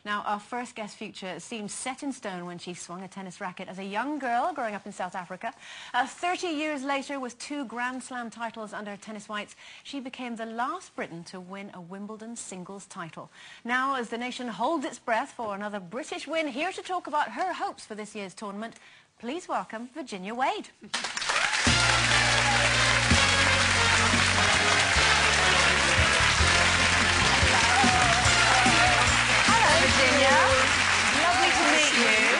Now, our first guest future seemed set in stone when she swung a tennis racket as a young girl growing up in South Africa. 30 years later, with 2 Grand Slam titles under her tennis whites, she became the last Briton to win a Wimbledon singles title. Now, as the nation holds its breath for another British win, here to talk about her hopes for this year's tournament, please welcome Virginia Wade.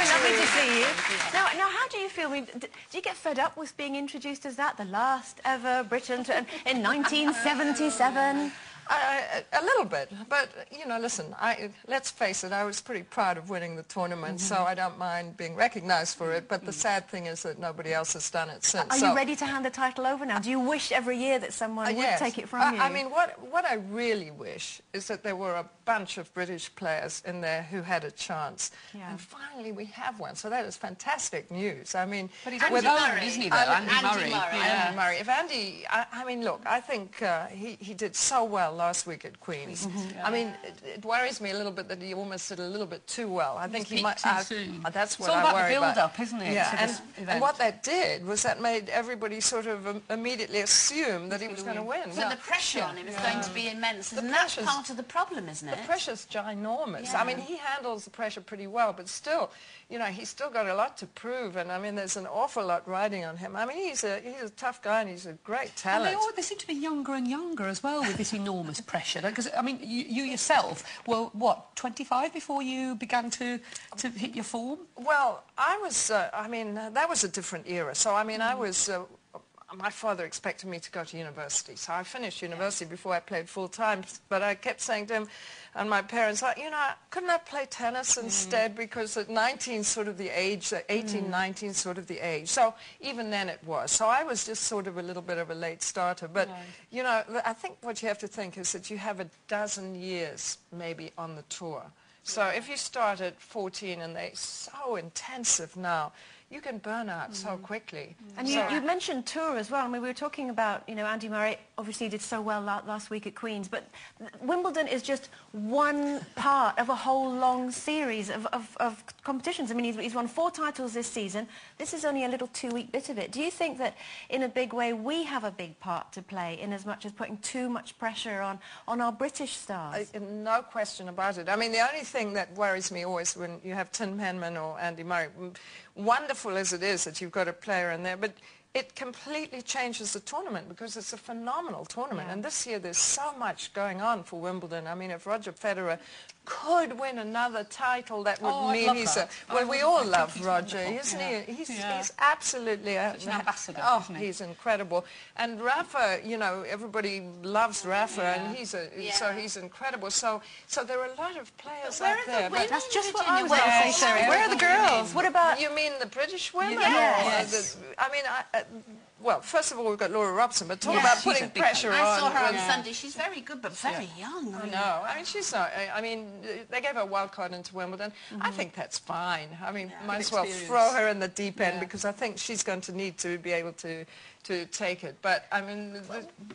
Lovely to see you. Now, how do you feel? I mean, do you get fed up with being introduced as that, the last ever Briton in 1977? A little bit, but, you know, listen, let's face it, I was pretty proud of winning the tournament, so I don't mind being recognised for it, but the sad thing is that nobody else has done it since. Are you ready to hand the title over now? Do you wish every year that someone would take it from you? I mean, what I really wish is that there were a bunch of British players in there who had a chance, and finally we have one, so that is fantastic news. I mean... But he's Andy Murray, isn't he, though? Andy Murray. Andy Murray. If Andy... I mean, look, I think he did so well last week at Queen's. I mean, it worries me a little bit that he almost did a little bit too well. I think he might... That's what I worry about. It's all about the build-up, isn't it? Yeah, and what that did was that made everybody sort of immediately assume that he was going to win. But the pressure on him is going to be immense, and that's part of the problem, isn't it? The pressure's ginormous. I mean, he handles the pressure pretty well, but still, you know, he's still got a lot to prove, and I mean, there's an awful lot riding on him. I mean, he's a tough guy, and he's a great talent. And they seem to be younger and younger as well with this enormous pressure. Because, I mean, you yourself were, what, 25 before you began to hit your form? Well, I was, I mean, that was a different era. So, I mean, I was... my father expected me to go to university, so I finished university before I played full-time, but I kept saying to him and my parents, you know, couldn't I play tennis instead, because at 19 sort of the age, 18, 19 sort of the age, so even then it was. So I was just sort of a little bit of a late starter, but, you know, I think what you have to think is that you have a dozen years maybe on the tour. So if you start at 14 and they're so intensive now, you can burn out so quickly. And you mentioned tour as well. I mean, we were talking about, you know, Andy Murray obviously did so well last week at Queen's, but Wimbledon is just one part of a whole long series of competitions. I mean, he's won 4 titles this season. This is only a little 2-week bit of it. Do you think that, in a big way, we have a big part to play in as much as putting too much pressure on our British stars? No question about it. I mean, the only thing that worries me always when you have Tim Henman or Andy Murray, wonderful as it is that you've got a player in there, but it completely changes the tournament because it's a phenomenal tournament. And this year there's so much going on for Wimbledon. I mean, if Roger Federer could win another title, that would mean he's a... Well, we all love Roger, isn't he? He's absolutely... an ambassador, isn't he? He's incredible. And Rafa, you know, everybody loves Rafa, and he's so he's incredible. So there are a lot of players out there. But that's just what I was going to say, Sherry. Where are the girls? What about... You mean the British women? Yes. I mean, well, first of all, we've got Laura Robson, but talk about putting pressure on. I saw her on Sunday. She's very good, but very young. I know. I mean, she's not... I mean, they gave her a wild card into Wimbledon. I think that's fine. I mean, might as well throw her in the deep end because I think she's going to need to be able to take it. But, I mean...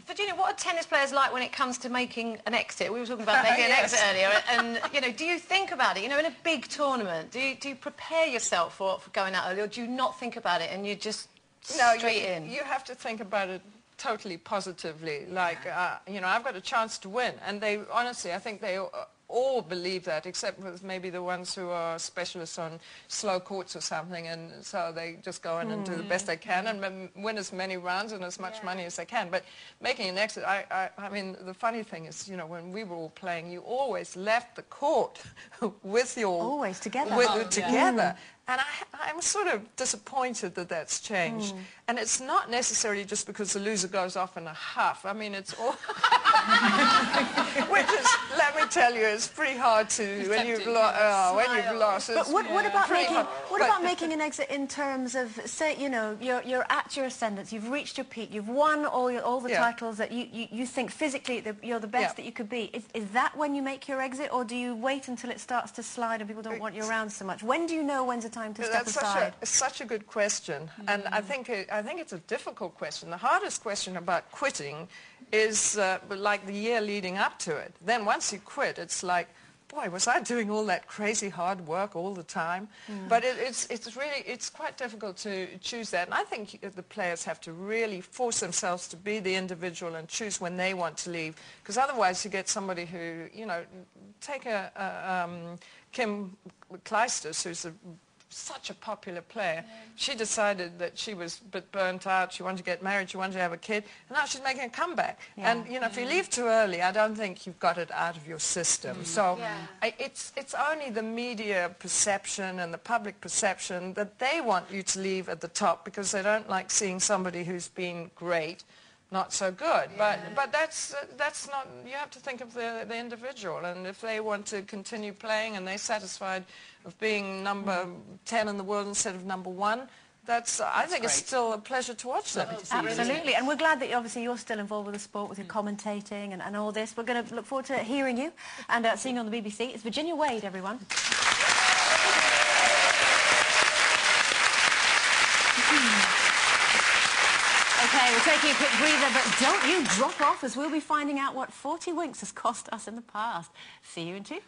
Virginia, what are tennis players like when it comes to making an exit? We were talking about making an exit earlier. And, you know, do you think about it? You know, in a big tournament, do you prepare yourself for going out early, or do you not think about it and you just... straight in? You have to think about it totally positively. Like, you know, I've got a chance to win. And they, honestly, I think they all believe that, except with maybe the ones who are specialists on slow courts or something, and so they just go in and do the best they can and win as many rounds and as much money as they can. But making an exit, I mean, the funny thing is, you know, when we were all playing, you always left the court with your... Always together. Together. And I'm sort of disappointed that that's changed. And it's not necessarily just because the loser goes off in a huff. I mean, it's all... Which is, let me tell you, it's pretty hard to... when you've lost... But what about making an exit in terms of, say, you know, you're at your ascendance, you've reached your peak, you've won all the titles that you think physically you're the best that you could be. Is that when you make your exit, or do you wait until it starts to slide and people don't want you around so much? When do you know when's the time to step aside? That's such a good question, and I think it's a difficult question. The hardest question about quitting is like the year leading up to it. Then once you quit, it's like, boy, was I doing all that crazy hard work all the time? But it's quite difficult to choose that. And I think the players have to really force themselves to be the individual and choose when they want to leave. Because otherwise you get somebody who, you know, take Kim Clijsters, who's such a popular player. She decided that she was a bit burnt out, she wanted to get married, she wanted to have a kid, and now she's making a comeback. And, you know, if you leave too early, I don't think you've got it out of your system. So it's only the media perception and the public perception that they want you to leave at the top because they don't like seeing somebody who's been great not so good. But that's not, you have to think of the individual, and if they want to continue playing and they're satisfied of being number 10 in the world instead of number 1, I think it's still a pleasure to watch them. Absolutely, and we're glad that obviously you're still involved with the sport, with your commentating and all this. We're going to look forward to hearing you and seeing you on the BBC. It's Virginia Wade, everyone. Okay, we're taking a quick breather, but don't you drop off, as we'll be finding out what 40 winks has cost us in the past. See you in 2.